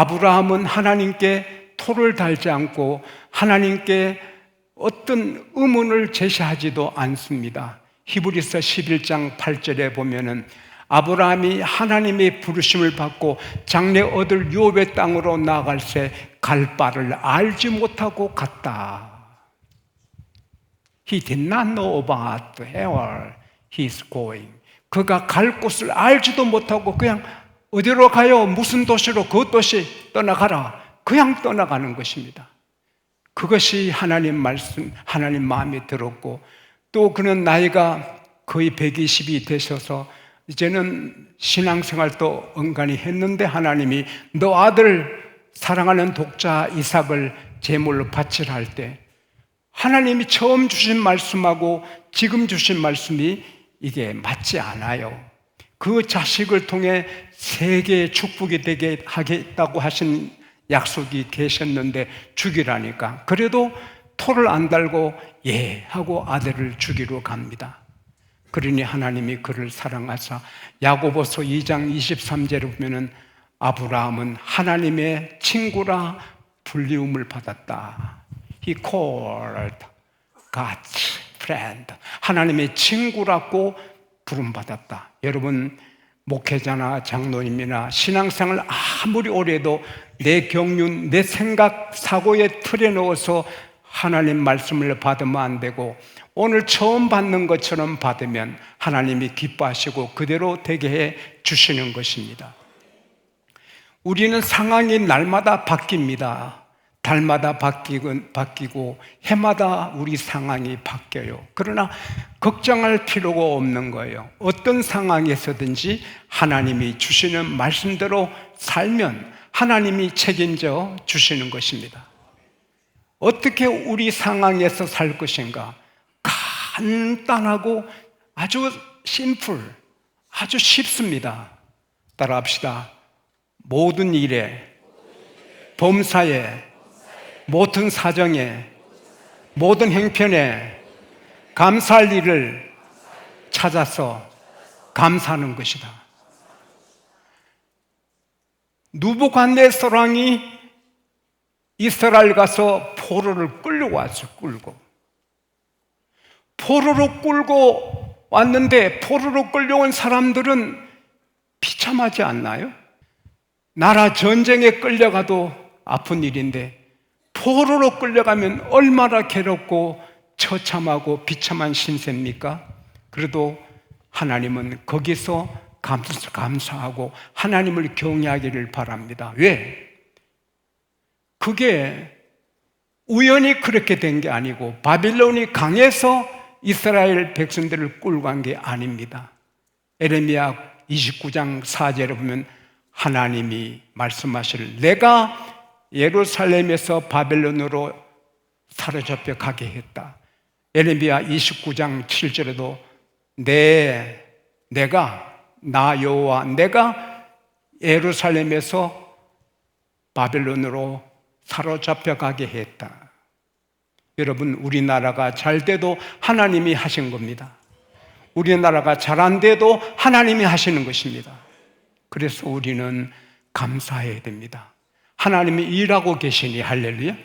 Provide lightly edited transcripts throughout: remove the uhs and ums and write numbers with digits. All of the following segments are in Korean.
아브라함은 하나님께 토를 달지 않고 하나님께 어떤 의문을 제시하지도 않습니다. 히브리서 11장 8절에 보면은 아브라함이 하나님의 부르심을 받고 장래 얻을 유업의 땅으로 나아갈새 갈 바를 알지 못하고 갔다. He did not know about where he is going. 그가 갈 곳을 알지도 못하고 그냥 어디로 가요? 무슨 도시로? 그 도시 떠나가라. 그냥 떠나가는 것입니다. 그것이 하나님 말씀, 하나님 마음에 들었고, 또 그는 나이가 거의 120이 되셔서 이제는 신앙생활도 은간히 했는데 하나님이 너 아들 사랑하는 독자 이삭을 제물로 바치라 할 때 하나님이 처음 주신 말씀하고 지금 주신 말씀이 이게 맞지 않아요. 그 자식을 통해 세계의 축복이 되게 하겠다고 하신 약속이 계셨는데 죽이라니까. 그래도 토를 안 달고 예 하고 아들을 죽이러 갑니다. 그러니 하나님이 그를 사랑하사 야고보서 2장 23절에 보면은 아브라함은 하나님의 친구라 불리움을 받았다. He called God's friend. 하나님의 친구라고 부름받았다. 여러분, 목회자나 장로님이나 신앙생활 아무리 오래도 내 경륜, 내 생각, 사고의 틀에 넣어서 하나님 말씀을 받으면 안 되고 오늘 처음 받는 것처럼 받으면 하나님이 기뻐하시고 그대로 되게 해 주시는 것입니다. 우리는 상황이 날마다 바뀝니다. 달마다 바뀌고 해마다 우리 상황이 바뀌어요. 그러나 걱정할 필요가 없는 거예요. 어떤 상황에서든지 하나님이 주시는 말씀대로 살면 하나님이 책임져 주시는 것입니다. 어떻게 우리 상황에서 살 것인가? 간단하고 아주 심플, 아주 쉽습니다. 따라합시다. 모든 일에, 범사에, 모든 사정에, 모든 행편에 감사할 일을 찾아서 감사하는 것이다. 느부갓네살왕이 이스라엘 가서 포로를 끌고 왔어요. 포로로 끌고 왔는데 포로로 끌려온 사람들은 비참하지 않나요? 나라 전쟁에 끌려가도 아픈 일인데 포로로 끌려가면 얼마나 괴롭고 처참하고 비참한 신세입니까? 그래도 하나님은 거기서 감사하고 하나님을 경외하기를 바랍니다. 왜? 그게 우연히 그렇게 된 게 아니고 바빌론이 강해서 이스라엘 백성들을 끌고 간 게 아닙니다. 에레미야 29장 4절에 보면 하나님이 말씀하시를 내가 예루살렘에서 바벨론으로 사로잡혀 가게 했다. 에레미야 29장 7절에도 나 여호와 내가 예루살렘에서 바벨론으로 사로잡혀 가게 했다. 여러분, 우리나라가 잘 돼도 하나님이 하신 겁니다. 우리나라가 잘 안 돼도 하나님이 하시는 것입니다. 그래서 우리는 감사해야 됩니다. 하나님이 일하고 계시니 할렐루야.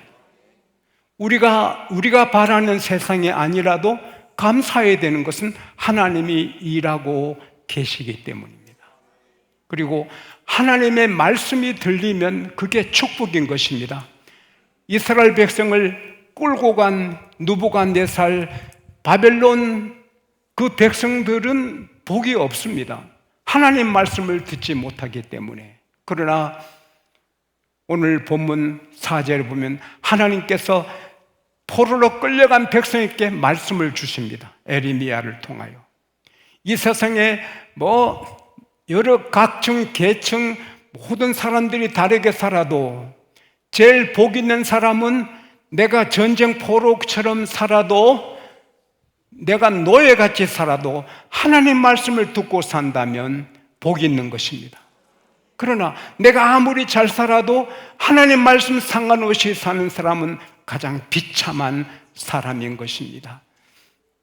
우리가 바라는 세상이 아니라도 감사해야 되는 것은 하나님이 일하고 계시기 때문입니다. 그리고 하나님의 말씀이 들리면 그게 축복인 것입니다. 이스라엘 백성을 끌고 간 느부갓네살 바벨론 그 백성들은 복이 없습니다. 하나님 말씀을 듣지 못하기 때문에. 그러나 오늘 본문 4절에 보면 하나님께서 포로로 끌려간 백성에게 말씀을 주십니다. 에레미야를 통하여. 이 세상에 여러 각층, 계층 모든 사람들이 다르게 살아도 제일 복 있는 사람은 내가 전쟁 포로처럼 살아도 내가 노예같이 살아도 하나님 말씀을 듣고 산다면 복이 있는 것입니다. 그러나 내가 아무리 잘 살아도 하나님 말씀 상관없이 사는 사람은 가장 비참한 사람인 것입니다.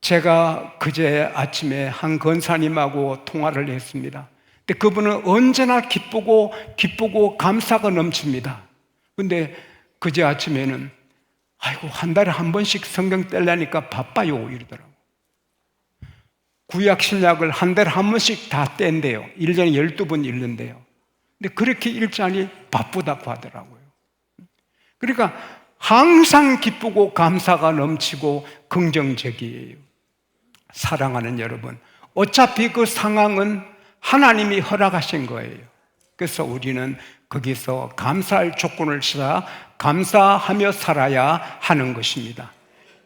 제가 그제 아침에 한 권사님하고 통화를 했습니다. 근데 그분은 언제나 기쁘고 감사가 넘칩니다. 근데 그제 아침에는 아이고, 한 달에 한 번씩 성경 떼려니까 바빠요 이러더라고. 구약 신약을 한 달에 한 번씩 다 뗀대요. 1년에 12번 읽는데요. 근데 그렇게 읽자니 바쁘다고 하더라고요. 그러니까 항상 기쁘고 감사가 넘치고 긍정적이에요. 사랑하는 여러분, 어차피 그 상황은 하나님이 허락하신 거예요. 그래서 우리는 거기서 감사할 조건을 찾아 감사하며 살아야 하는 것입니다.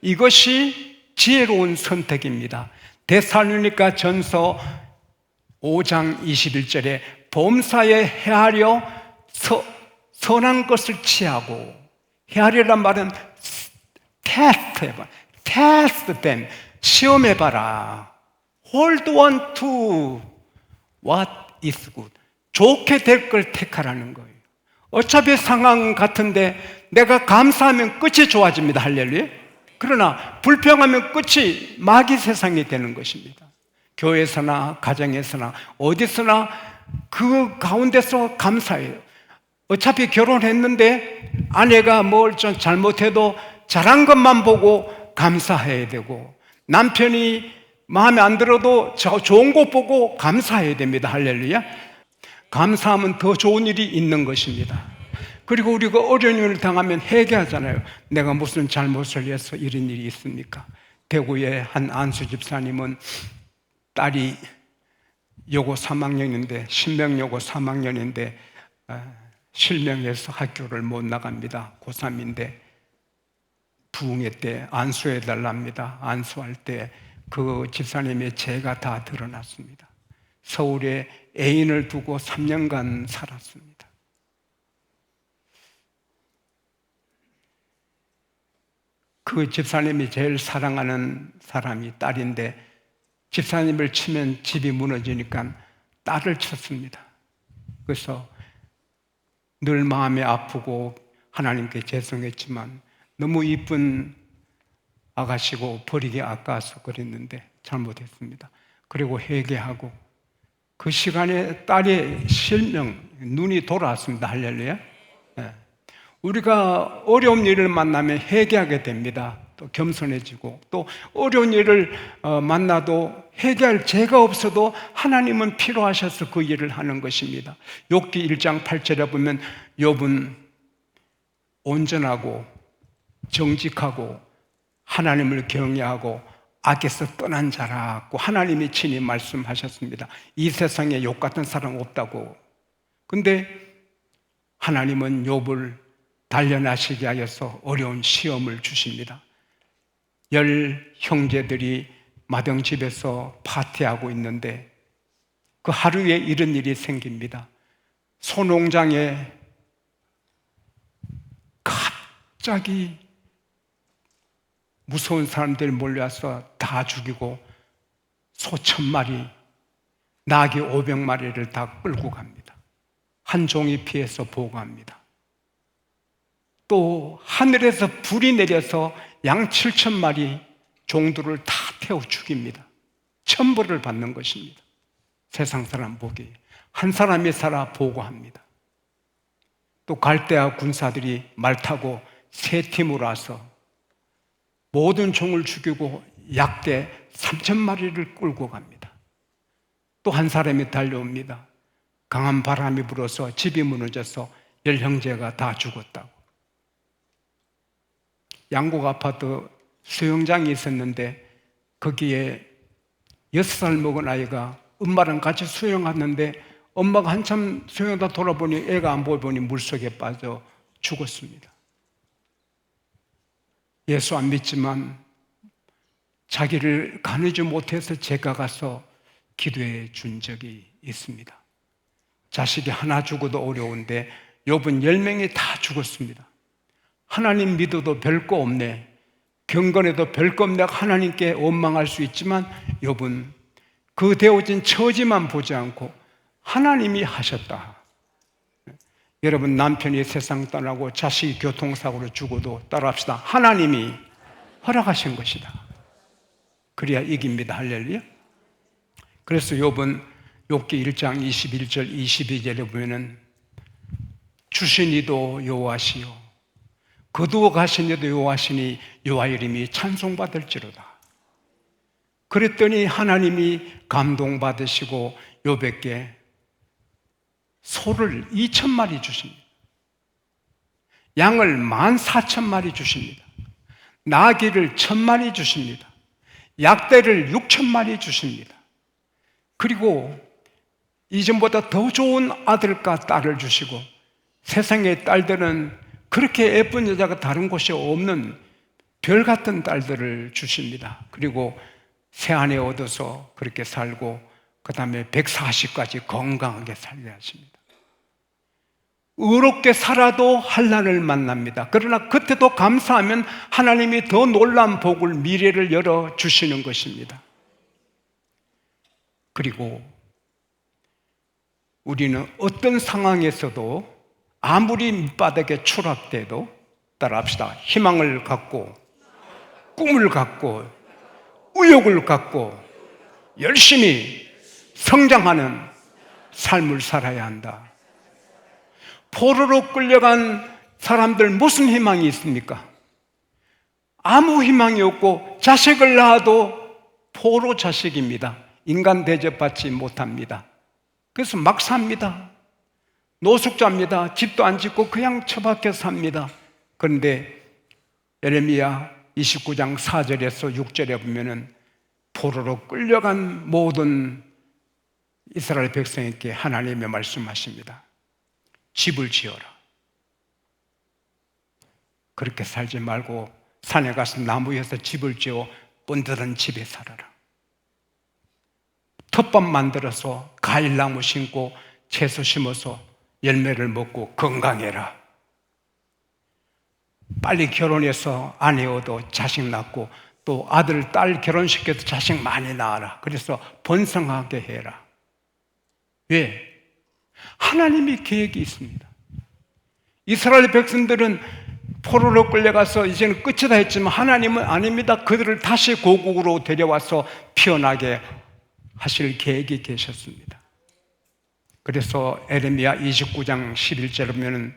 이것이 지혜로운 선택입니다. 데살로니가 전서 5장 21절에 범사에 헤아려 선한 것을 취하고, 헤아리란 말은 test them, 시험해봐라. hold on to what is good. 좋게 될 걸 택하라는 거예요. 어차피 상황 같은데 내가 감사하면 끝이 좋아집니다. 할렐루야. 그러나 불평하면 끝이 마귀 세상이 되는 것입니다. 교회에서나 가정에서나 어디서나 그 가운데서 감사해요. 어차피 결혼했는데 아내가 뭘 좀 잘못해도 잘한 것만 보고 감사해야 되고, 남편이 마음에 안 들어도 좋은 것 보고 감사해야 됩니다. 할렐루야. 감사하면 더 좋은 일이 있는 것입니다. 그리고 우리가 어려운 일을 당하면 회개하잖아요. 내가 무슨 잘못을 해서 이런 일이 있습니까? 대구의 한 안수 집사님은 딸이 여고 3학년인데, 신명여고 3학년인데 실명해서 학교를 못 나갑니다. 고3인데 부흥회 때 안수해 달랍니다. 안수할 때 그 집사님의 죄가 다 드러났습니다. 서울에 애인을 두고 3년간 살았습니다. 그 집사님이 제일 사랑하는 사람이 딸인데, 집사님을 치면 집이 무너지니까 딸을 쳤습니다. 그래서 늘 마음이 아프고 하나님께 죄송했지만 너무 이쁜 아가씨고 버리기 아까워서 그랬는데 잘못했습니다. 그리고 회개하고 그 시간에 딸의 실명, 눈이 돌아왔습니다. 할렐루야. 네. 우리가 어려운 일을 만나면 회개하게 됩니다. 또 겸손해지고, 또 어려운 일을 만나도 회개할 죄가 없어도 하나님은 필요하셔서 그 일을 하는 것입니다. 욥기 1장 8절에 보면 욥은 온전하고 정직하고 하나님을 경외하고 악에서 떠난 자라고 하나님이 친히 말씀하셨습니다. 이 세상에 욥 같은 사람 없다고. 근데 하나님은 욥을 단련하시게 하여서 어려운 시험을 주십니다. 10 형제들이 마등집에서 파티하고 있는데 그 하루에 이런 일이 생깁니다. 소농장에 갑자기 무서운 사람들이 몰려와서 다 죽이고 소 1000마리, 나귀 500마리를 다 끌고 갑니다. 한 종이 피해서 보고합니다. 또 하늘에서 불이 내려서 양 7000마리 종들을 다 태워 죽입니다. 천벌을 받는 것입니다. 세상 사람 보기에. 한 사람이 살아 보고합니다. 또 갈대아 군사들이 말 타고 3팀으로 와서 모든 종을 죽이고 약대 3000마리를 끌고 갑니다. 또 한 사람이 달려옵니다. 강한 바람이 불어서 집이 무너져서 10 형제가 다 죽었다고. 양곡 아파트 수영장이 있었는데 거기에 6살 먹은 아이가 엄마랑 같이 수영하는데 엄마가 한참 수영하다 돌아보니 애가 안 보이더니 물속에 빠져 죽었습니다. 예수 안 믿지만 자기를 가누지 못해서 제가 가서 기도해 준 적이 있습니다. 자식이 하나 죽어도 어려운데 욥은 10명이 다 죽었습니다. 하나님 믿어도 별거 없네, 경건해도 별거 없네, 하나님께 원망할 수 있지만 욥은 그 되어진 처지만 보지 않고 하나님이 하셨다. 여러분, 남편이 세상 떠나고 자식이 교통사고로 죽어도 따라합시다. 하나님이 허락하신 것이다. 그래야 이깁니다. 할렐루야. 그래서 욥은 욥기 1장 21절 22절에 보면은 주신 이도 여호와시요 거두어 가신 이도 여호와시니 여호와 이름이 찬송받을지로다. 그랬더니 하나님이 감동받으시고 욥에게 소를 2,000마리 주십니다. 양을 14,000마리 주십니다. 나귀를 1,000마리 주십니다. 약대를 6,000마리 주십니다. 그리고 이전보다 더 좋은 아들과 딸을 주시고 세상의 딸들은 그렇게 예쁜 여자가 다른 곳이 없는 별 같은 딸들을 주십니다. 그리고 새 아내 얻어서 그렇게 살고 그 다음에 140까지 건강하게 살게 하십니다. 의롭게 살아도 환난을 만납니다. 그러나 그때도 감사하면 하나님이 더 놀라운 복을 미래를 열어주시는 것입니다. 그리고 우리는 어떤 상황에서도 아무리 밑바닥에 추락돼도 따라합시다. 희망을 갖고 꿈을 갖고 의욕을 갖고 열심히 성장하는 삶을 살아야 한다. 포로로 끌려간 사람들 무슨 희망이 있습니까? 아무 희망이 없고 자식을 낳아도 포로 자식입니다. 인간 대접받지 못합니다. 그래서 막 삽니다. 노숙자입니다. 집도 안 짓고 그냥 처박혀 삽니다. 그런데 예레미야 29장 4절에서 6절에 보면은 포로로 끌려간 모든 이스라엘 백성에게 하나님이 말씀하십니다. 집을 지어라. 그렇게 살지 말고 산에 가서 나무에서 집을 지어 본드는 집에 살아라. 텃밭 만들어서 과일나무 심고 채소 심어서 열매를 먹고 건강해라. 빨리 결혼해서 아내 얻어 자식 낳고 또 아들, 딸 결혼시켜서 자식 많이 낳아라. 그래서 번성하게 해라. 왜? 하나님이 계획이 있습니다. 이스라엘 백성들은 포로로 끌려가서 이제는 끝이다 했지만 하나님은 아닙니다. 그들을 다시 고국으로 데려와서 피어나게 하실 계획이 계셨습니다. 그래서 에레미야 29장 11절에 보면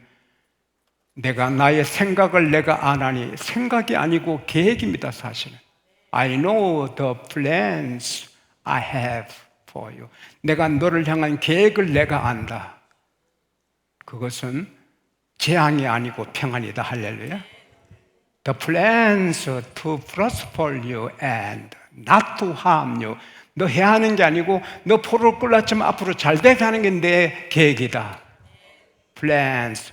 내가 나의 생각을 내가 아나니, 생각이 아니고 계획입니다. 사실은 I know the plans I have for you. 내가 너를 향한 계획을 내가 안다. 그것은 재앙이 아니고 평안이다. 할렐루야. The plans to prosper you and not to harm you. 너 해야 하는 게 아니고 너 포로를 끌었지만 앞으로 잘 되게 하는 게 내 계획이다. Plans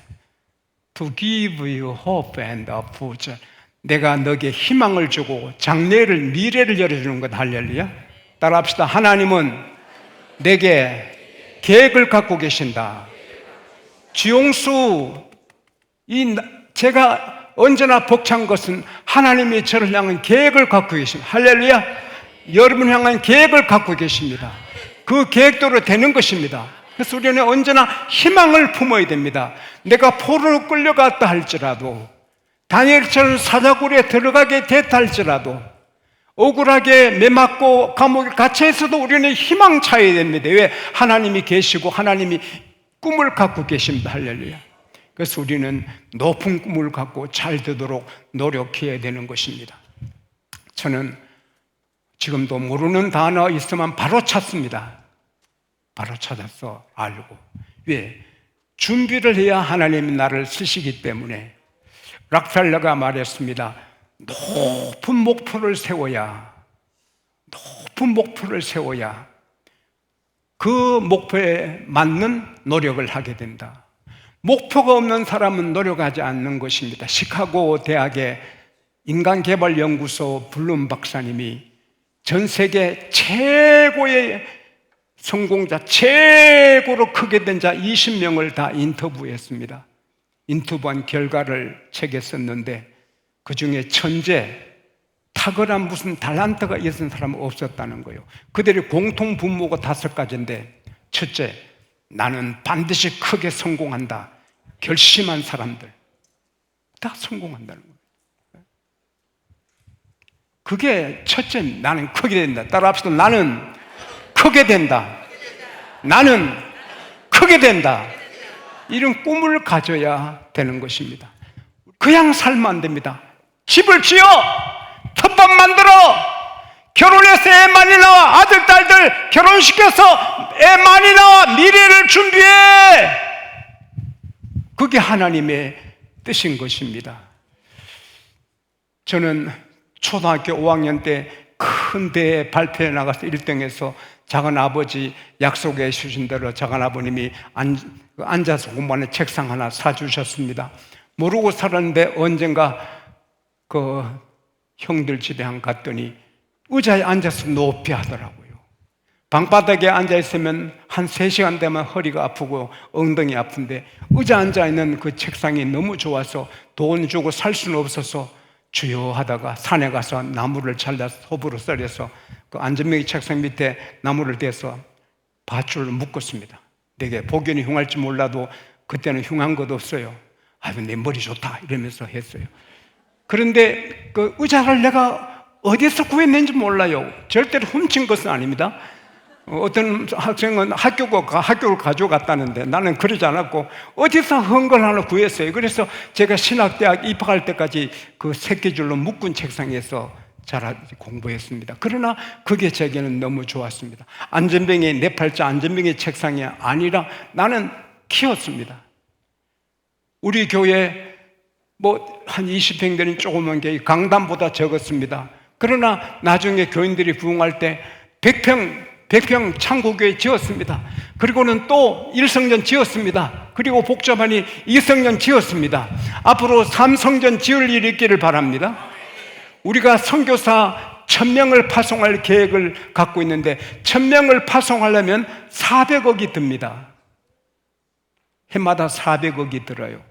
to give you hope and a future. 내가 너에게 희망을 주고 장래를 미래를 열어주는 것. 할렐루야. 따라합시다. 하나님은 내게 계획을 갖고 계신다. 지용수, 제가 언제나 벅찬 것은 하나님이 저를 향한 계획을 갖고 계십니다. 할렐루야. 여러분 향한 계획을 갖고 계십니다. 그 계획대로 되는 것입니다. 그래서 우리는 언제나 희망을 품어야 됩니다. 내가 포로로 끌려갔다 할지라도, 다니엘처럼 사자굴에 들어가게 됐다 할지라도, 억울하게 매맞고 감옥에 갇혀 있어도 우리는 희망 차야 됩니다. 왜? 하나님이 계시고 하나님이 꿈을 갖고 계십니다. 할렐루야. 그래서 우리는 높은 꿈을 갖고 잘 되도록 노력해야 되는 것입니다. 저는 지금도 모르는 단어 있으면 바로 찾습니다. 바로 찾아서 알고. 왜? 준비를 해야 하나님이 나를 쓰시기 때문에. 락펠러가 말했습니다. 높은 목표를 세워야 그 목표에 맞는 노력을 하게 된다. 목표가 없는 사람은 노력하지 않는 것입니다. 시카고 대학의 인간개발연구소 블룸 박사님이 전 세계 최고의 성공자, 최고로 크게 된 자 20명을 다 인터뷰했습니다. 인터뷰한 결과를 책에 썼는데 그 중에 천재, 탁월한 무슨 달란트가 있는 사람은 없었다는 거예요. 그들의 공통 분모가 5가지인데, 첫째, 나는 반드시 크게 성공한다. 결심한 사람들 다 성공한다는 거예요. 그게 첫째, 나는 크게 된다. 따라합시다. 나는 크게 된다. 나는 크게 된다. 이런 꿈을 가져야 되는 것입니다. 그냥 살면 안 됩니다. 집을 지어, 텃밭 만들어, 결혼해서 애 많이 낳아, 아들, 딸들 결혼시켜서 애 많이 낳아, 미래를 준비해. 그게 하나님의 뜻인 것입니다. 저는 초등학교 5학년 때 큰 대회 발표에 나가서 1등해서 작은 아버지 약속해 주신 대로 작은 아버님이 앉아서 공부하는 책상 하나 사주셨습니다. 모르고 살았는데 언젠가 그 형들 집에 갔더니 의자에 앉아서 높이 하더라고요. 방바닥에 앉아있으면 한 3시간 되면 허리가 아프고 엉덩이 아픈데 의자 앉아있는 그 책상이 너무 좋아서 돈 주고 살 수는 없어서 주여 하다가 산에 가서 나무를 잘라서 톱으로 썰어서 그 안전뱅이 책상 밑에 나무를 대서 밧줄을 묶었습니다. 내게 복연히 흉할지 몰라도 그때는 흉한 것 없어요. 아유, 내 머리 좋다 이러면서 했어요. 그런데 그 의자를 내가 어디서 구했는지 몰라요. 절대로 훔친 것은 아닙니다. 어떤 학생은 학교를 가져갔다는데 나는 그러지 않았고 어디서 헌걸 하나 구했어요. 그래서 제가 신학대학 입학할 때까지 그 새끼줄로 묶은 책상에서 잘 공부했습니다. 그러나 그게 제게는 너무 좋았습니다. 안전뱅이, 네 팔자 안전뱅이 책상이 아니라 나는 키웠습니다. 우리 교회 한 20평 되는 조그만 교회 강단보다 적었습니다. 그러나 나중에 교인들이 부흥할 때 100평 창고교회 지었습니다. 그리고는 또 1성전 지었습니다. 그리고 복잡하니 2성전 지었습니다. 앞으로 3성전 지을 일이 있기를 바랍니다. 우리가 선교사 1000명을 파송할 계획을 갖고 있는데 1000명을 파송하려면 400억이 듭니다. 해마다 400억이 들어요.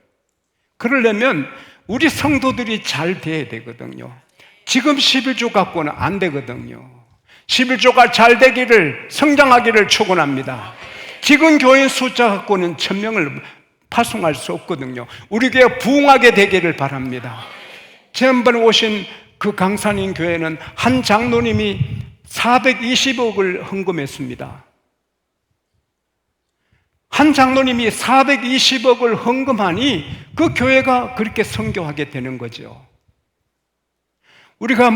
그러려면 우리 성도들이 잘 돼야 되거든요. 지금 11조 갖고는 안 되거든요. 11조가 잘 되기를, 성장하기를 축원합니다. 지금 교인 숫자 갖고는 1000명을 파송할 수 없거든요. 우리 교회 부흥하게 되기를 바랍니다. 지난번에 오신 그 강산인 교회는 한 장로님이 420억을 헌금했습니다. 한 장로님이 420억을 헌금하니 그 교회가 그렇게 선교하게 되는 거죠. 우리가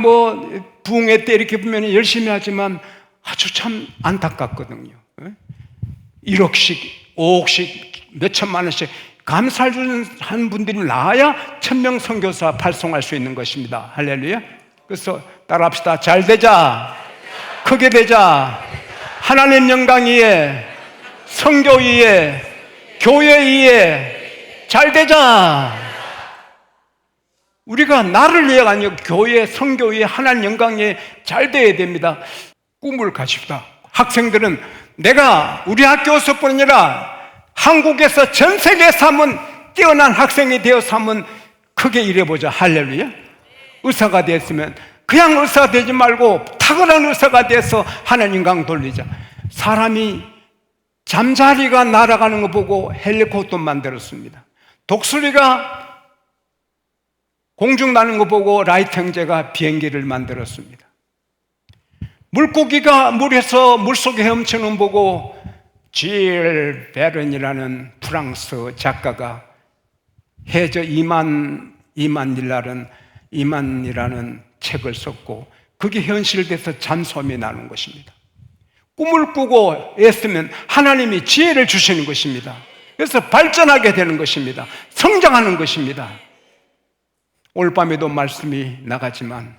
부흥회 때 이렇게 보면 열심히 하지만 아주 참 안타깝거든요. 1억씩, 5억씩, 몇천만 원씩 감사해 주는 분들이 나와야 1000명 선교사 발송할 수 있는 것입니다. 할렐루야. 그래서 따라합시다. 잘 되자, 크게 되자, 하나님 영광 위에, 선교 위에, 교회 위에 잘 되자. 우리가 나를 위해가 아니고 교회, 선교회, 하나님 영광에 잘 돼야 됩니다. 꿈을 가집시다. 학생들은 내가 우리 학교에서뿐 아니라 한국에서 전 세계에서 한번 뛰어난 학생이 되어서 한번 크게 일해보자. 할렐루야. 의사가 됐으면 그냥 의사가 되지 말고 탁월한 의사가 돼서 하나님 영광 돌리자. 사람이 잠자리가 날아가는 거 보고 헬리콥터 만들었습니다. 독수리가 공중 나는 거 보고 라이트 형제가 비행기를 만들었습니다. 물고기가 물에서 물속에 헤엄치는 보고 질 베른이라는 프랑스 작가가 해저 이만이라는 책을 썼고 그게 현실돼서 잠수함이 나는 것입니다. 꿈을 꾸고 애쓰면 하나님이 지혜를 주시는 것입니다. 그래서 발전하게 되는 것입니다. 성장하는 것입니다. 오늘 밤에도 말씀이 나가지만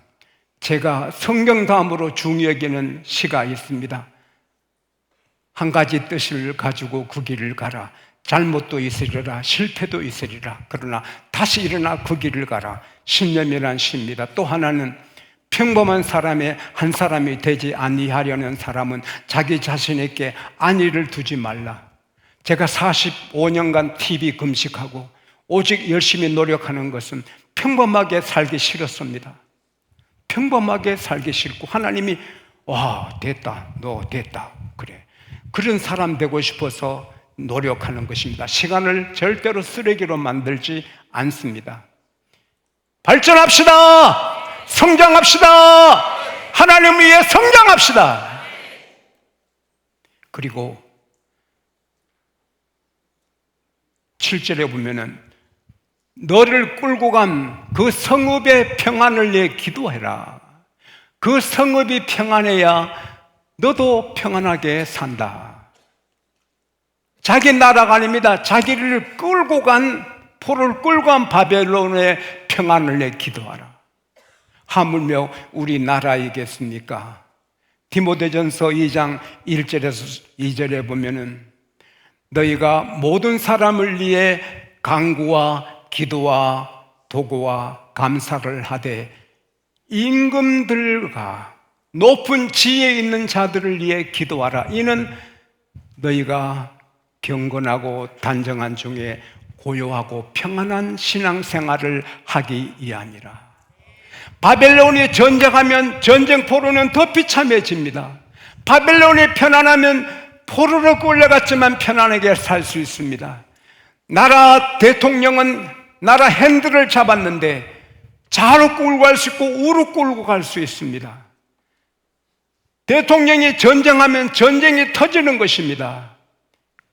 제가 성경 다음으로 중요히 여기는 시가 있습니다. 한 가지 뜻을 가지고 그 길을 가라. 잘못도 있으리라, 실패도 있으리라. 그러나 다시 일어나 그 길을 가라. 신념이란 시입니다. 또 하나는 평범한 사람의 한 사람이 되지 아니하려는 사람은 자기 자신에게 안위를 두지 말라. 제가 45년간 TV 금식하고 오직 열심히 노력하는 것은 평범하게 살기 싫었습니다. 평범하게 살기 싫고 하나님이 와 됐다, 너 됐다 그래. 그런 사람 되고 싶어서 노력하는 것입니다. 시간을 절대로 쓰레기로 만들지 않습니다. 발전합시다. 성장합시다. 하나님 위해 성장합시다. 그리고 7절에 보면은 너를 끌고 간 그 성읍의 평안을 위해 기도해라. 그 성읍이 평안해야 너도 평안하게 산다. 자기 나라가 아닙니다. 자기를 끌고 간, 포로를 끌고 간 바벨론의 평안을 위해 기도하라. 하물며 우리나라이겠습니까? 디모데전서 2장 1절에서 2절에 보면은 너희가 모든 사람을 위해 간구와 기도와 도구와 감사를 하되 임금들과 높은 지혜 있는 자들을 위해 기도하라. 이는 너희가 경건하고 단정한 중에 고요하고 평안한 신앙생활을 하기 위함이라. 바벨론이 전쟁하면 전쟁포로는 더 비참해집니다. 바벨론이 편안하면 포로로 끌려갔지만 편안하게 살 수 있습니다. 나라 대통령은 나라 핸들을 잡았는데 좌로 끌고 갈 수 있고 우로 끌고 갈 수 있습니다. 대통령이 전쟁하면 전쟁이 터지는 것입니다.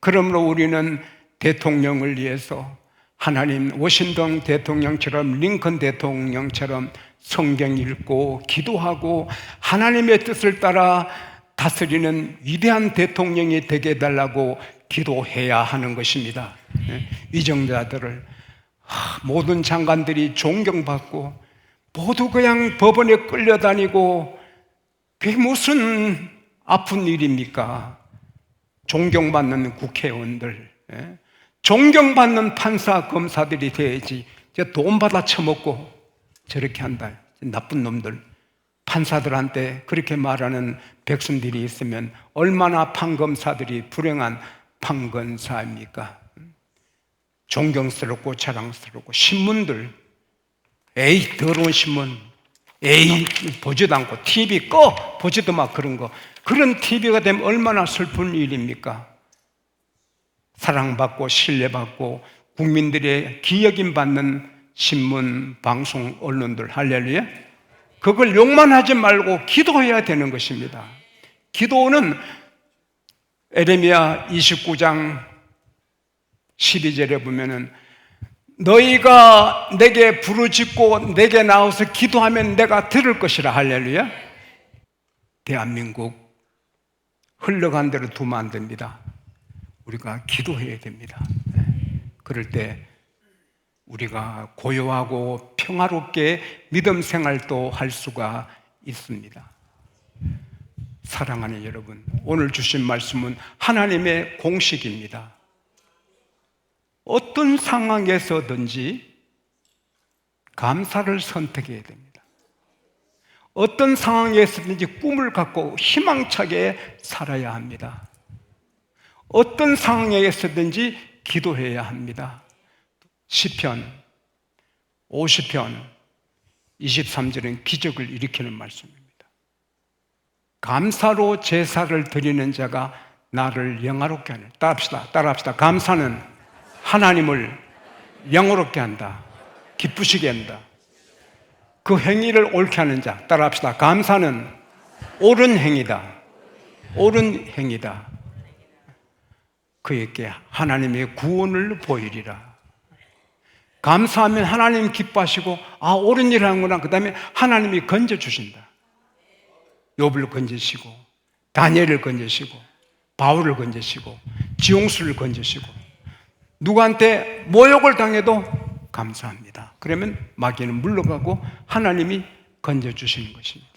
그러므로 우리는 대통령을 위해서 하나님 워싱턴 대통령처럼 링컨 대통령처럼 성경 읽고 기도하고 하나님의 뜻을 따라 다스리는 위대한 대통령이 되게 해달라고 기도해야 하는 것입니다. 위정자들을 모든 장관들이 존경받고 모두 그냥 법원에 끌려다니고 그게 무슨 아픈 일입니까? 존경받는 국회의원들, 존경받는 판사, 검사들이 돼야지. 돈 받아 처먹고 저렇게 한다. 나쁜 놈들. 판사들한테 그렇게 말하는 백성들이 있으면 얼마나 판검사들이 불행한 판검사입니까? 존경스럽고 자랑스럽고 신문들, 에이 더러운 신문, 에이 보지도 않고 TV 꺼 보지도 마. 그런 TV가 되면 얼마나 슬픈 일입니까? 사랑받고 신뢰받고 국민들의 기여김 받는 신문, 방송, 언론들, 할렐루야. 그걸 욕만 하지 말고 기도해야 되는 것입니다. 기도는 에레미야 29장 12절에 보면은 너희가 내게 부르짖고 내게 나와서 기도하면 내가 들을 것이라. 할렐루야. 대한민국 흘러간 대로 두면 안 됩니다. 우리가 기도해야 됩니다. 그럴 때 우리가 고요하고 평화롭게 믿음 생활도 할 수가 있습니다. 사랑하는 여러분, 오늘 주신 말씀은 하나님의 공식입니다. 어떤 상황에서든지 감사를 선택해야 됩니다. 어떤 상황에서든지 꿈을 갖고 희망차게 살아야 합니다. 어떤 상황에서든지 기도해야 합니다. 시편 50편 23절은 기적을 일으키는 말씀입니다. 감사로 제사를 드리는 자가 나를 영화롭게 하는. 따라합시다. 감사는 하나님을 영화롭게 한다. 기쁘시게 한다. 그 행위를 옳게 하는 자. 따라합시다. 감사는 옳은 행위다. 옳은 행위다. 그에게 하나님의 구원을 보이리라. 감사하면 하나님 기뻐하시고 옳은 일을 하는구나. 그 다음에 하나님이 건져주신다. 욥을 건지시고 다니엘을 건지시고 바울을 건지시고 지용수를 건지시고 누구한테 모욕을 당해도 감사합니다. 그러면 마귀는 물러가고 하나님이 건져주시는 것입니다.